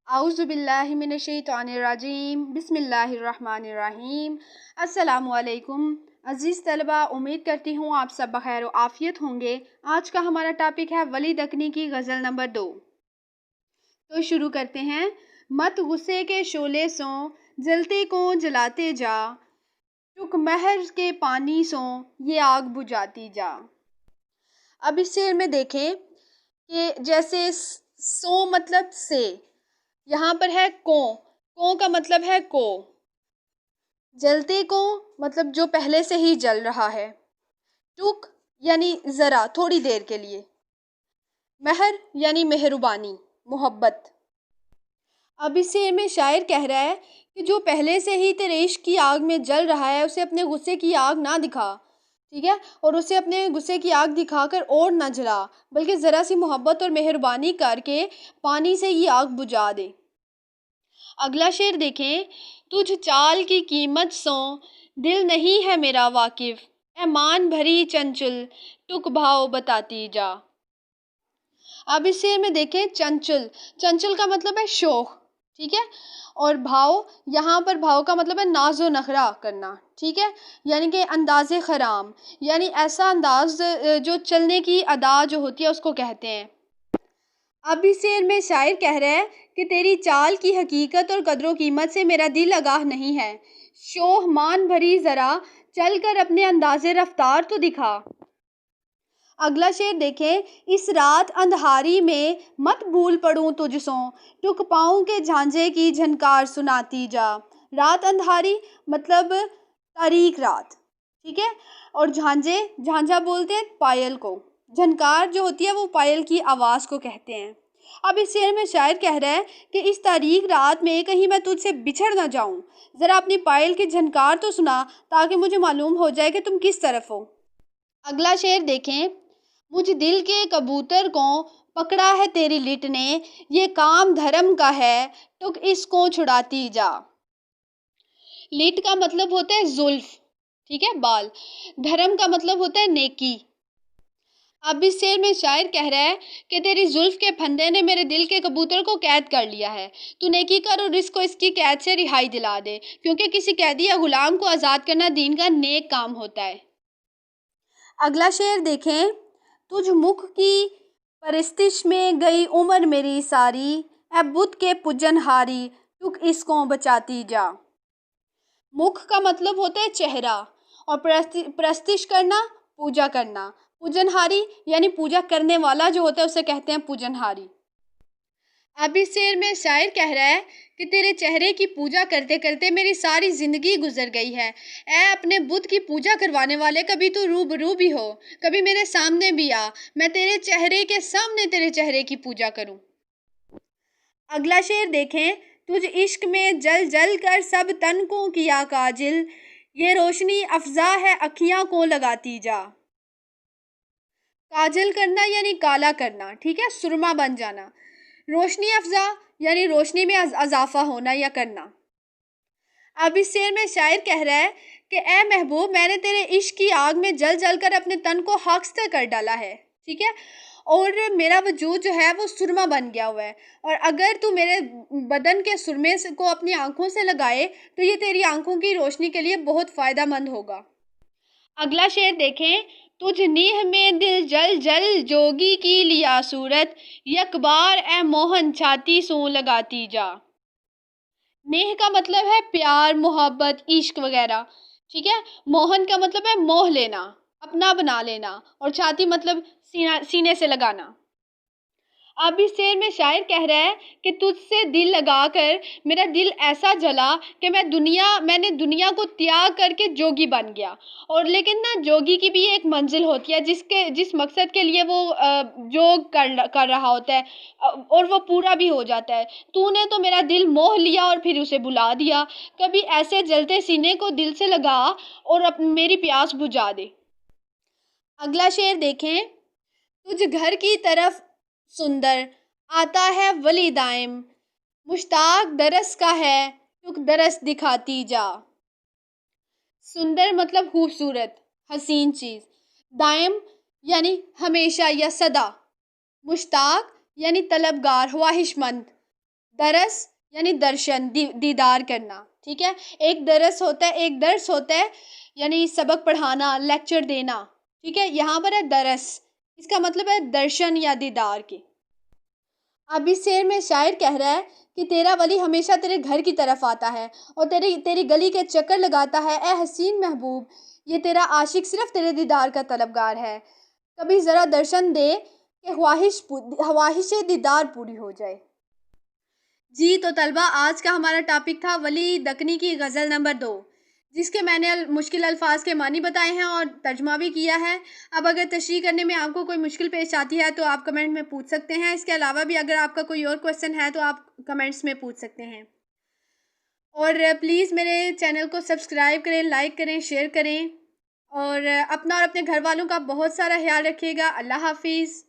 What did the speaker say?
اعوذ باللہ من الشیطان الرجیم بسم اللہ الرحمن الرحیم۔ السلام علیکم عزیز طلبہ، امید کرتی ہوں آپ سب بخیر و عافیت ہوں گے۔ آج کا ہمارا ٹاپک ہے ولی دکنی کی غزل نمبر 2۔ تو شروع کرتے ہیں۔ مت غصے کے شعلے سوں جلتے کو جلاتے جا، چک مہر کے پانی سوں یہ آگ بجھاتی جا۔ اب اس شعر میں دیکھیں کہ جیسے سو مطلب سے، یہاں پر ہے کو کا مطلب ہے کو، جلتے کو مطلب جو پہلے سے ہی جل رہا ہے، ٹک یعنی ذرا تھوڑی دیر کے لیے، مہر یعنی مہربانی محبت۔ اب اس شعر میں شاعر کہہ رہا ہے کہ جو پہلے سے ہی تیرے عشق کی آگ میں جل رہا ہے اسے اپنے غصے کی آگ نہ دکھا، ٹھیک ہے، اور اسے اپنے غصے کی آگ دکھا کر اور نہ جلا، بلکہ ذرا سی محبت اور مہربانی کر کے پانی سے یہ آگ بجھا دے۔ اگلا شعر دیکھیں۔ تجھ چال کی قیمت سوں دل نہیں ہے میرا واقف، اے مان بھری چنچل ٹک بھاؤ بتاتی جا۔ اب اس شعر میں دیکھیں چنچل کا مطلب ہے شوق، ٹھیک ہے، اور بھاؤ، یہاں پر بھاؤ کا مطلب ہے ناز و نخرہ کرنا، ٹھیک ہے، یعنی کہ انداز خرام، یعنی ایسا انداز جو چلنے کی ادا جو ہوتی ہے اس کو کہتے ہیں۔ اب اس شعر میں شاعر کہہ رہا ہے کہ تیری چال کی حقیقت اور قدر و قیمت سے میرا دل آگاہ نہیں ہے، شوق مان بھری ذرا چل کر اپنے انداز رفتار تو دکھا۔ اگلا شعر دیکھیں۔ اس رات اندھاری میں مت بھول پڑوں تجھ سوں، ٹک پاؤں کے جھانجھے کی جھنکار سناتی جا۔ رات اندھاری مطلب تاریک رات، ٹھیک ہے، اور جھانجھا بولتے ہیں پائل کو، جھنکار جو ہوتی ہے وہ پائل کی آواز کو کہتے ہیں۔ اب اس شعر میں شاعر کہہ رہا ہے کہ اس تاریک رات میں کہیں میں تجھ سے بچھڑ نہ جاؤں، ذرا اپنی پائل کی جھنکار تو سنا تاکہ مجھے معلوم ہو جائے کہ تم کس طرف ہو۔ اگلا شعر دیکھیں۔ مجھ دل کے کبوتر کو پکڑا ہے تیری لٹ نے، یہ کام دھرم کا ہے ٹک اس کو چھڑاتی جا۔ لٹ کا مطلب ہوتا ہے زلف، ٹھیک ہے، بال۔ دھرم کا مطلب ہوتا ہے نیکی۔ اب اس شعر میں شاعر کہہ رہا ہے کہ تیری زلف کے پھندے نے میرے دل کے کبوتر کو قید کر لیا ہے، تو نیکی کر اور اس کو اس کی قید سے رہائی دلا دے، کیونکہ کسی قیدی یا غلام کو آزاد کرنا دین کا نیک کام ہوتا ہے۔ اگلا شعر دیکھیں۔ تجھ مکھ کی پرستش میں گئی عمر میری ساری، اے بت کے پجن ہاری ٹک اس کو بچاتی جا۔ مکھ کا مطلب ہوتا ہے چہرہ، اور پرستش کرنا پوجا کرنا، پوجنہاری یعنی پوجا کرنے والا جو ہوتا ہے اسے کہتے ہیں پوجنہاری۔ اب اس شعر میں شاعر کہہ رہا ہے کہ تیرے چہرے کی پوجا کرتے کرتے میری ساری زندگی گزر گئی ہے، اے اپنے بت کی پوجا کروانے والے، کبھی تو روبرو بھی ہو، کبھی میرے سامنے بھی آ، میں تیرے چہرے کے سامنے تیرے چہرے کی پوجا کروں۔ اگلا شعر دیکھیں۔ تجھ عشق میں جل جل کر سب تن کو کیا کاجل، یہ روشنی افزا ہے اکھیاں کو لگاتی جا۔ کاجل کرنا یعنی کالا کرنا، ٹھیک ہے، سرما بن جانا۔ روشنی افزا یعنی روشنی میں اضافہ ہونا یا کرنا۔ اب اس شعر میں شاعر کہہ رہا ہے کہ اے محبوب، میں نے تیرے عشق کی آگ میں جل جل کر اپنے تن کو خاکستر کر ڈالا ہے، ٹھیک ہے، اور میرا وجود جو ہے وہ سرما بن گیا ہوا ہے، اور اگر تو میرے بدن کے سرمے کو اپنی آنکھوں سے لگائے تو یہ تیری آنکھوں کی روشنی کے لیے بہت فائدہ مند ہوگا۔ اگلا شعر دیکھیں۔ تجھ نیہ میں دل جل جل جوگی کی لیا صورت، یک بار اے موہن چھاتی سوں لگاتی جا۔ نیہ کا مطلب ہے پیار، محبت، عشق وغیرہ، ٹھیک ہے، موہن کا مطلب ہے موہ لینا، اپنا بنا لینا، اور چھاتی مطلب سینے سے لگانا۔ اب اس شعر میں شاعر کہہ رہا ہے کہ تجھ سے دل لگا کر میرا دل ایسا جلا کہ میں نے دنیا کو تیاگ کر کے جوگی بن گیا، اور لیکن نا جوگی کی بھی ایک منزل ہوتی ہے جس مقصد کے لیے وہ جوگ کر رہا ہوتا ہے اور وہ پورا بھی ہو جاتا ہے۔ تو نے تو میرا دل موہ لیا اور پھر اسے بلا دیا، کبھی ایسے جلتے سینے کو دل سے لگا اور میری پیاس بجھا دے۔ اگلا شعر دیکھیں۔ تجھ گھر کی طرف سندر آتا ہے ولی دائم، مشتاق درس کا ہے ٹک درس دکھاتی جا۔ سندر مطلب خوبصورت، حسین چیز، دائم یعنی ہمیشہ یا سدا، مشتاق یعنی طلبگار، خواہش مند، درس یعنی درشن، دیدار کرنا، ٹھیک ہے. ایک درس ہوتا ہے، ایک درس ہوتا ہے یعنی سبق پڑھانا، لیکچر دینا، ٹھیک ہے. یہاں پر ہے درس، اس کا مطلب ہے درشن یا دیدار کی. اب اس شعر میں شاعر کہہ رہا ہے کہ تیرا ولی ہمیشہ تیرے گھر کی طرف آتا ہے اور تیری گلی کے چکر لگاتا ہے. اے حسین محبوب، یہ تیرا عاشق صرف تیرے دیدار کا طلبگار ہے. کبھی ذرا درشن دے کہ خواہش دیدار پوری ہو جائے. جی تو طلبہ، آج کا ہمارا ٹاپک تھا ولی دکنی کی غزل نمبر 2، جس کے میں نے مشکل الفاظ کے معنی بتائے ہیں اور ترجمہ بھی کیا ہے. اب اگر تشریح کرنے میں آپ کو کوئی مشکل پیش آتی ہے تو آپ کمنٹ میں پوچھ سکتے ہیں. اس کے علاوہ بھی اگر آپ کا کوئی اور کویسچن ہے تو آپ کمنٹس میں پوچھ سکتے ہیں. اور پلیز میرے چینل کو سبسکرائب کریں، لائک کریں، شیئر کریں، اور اپنا اور اپنے گھر والوں کا بہت سارا خیال رکھیے گا. اللہ حافظ.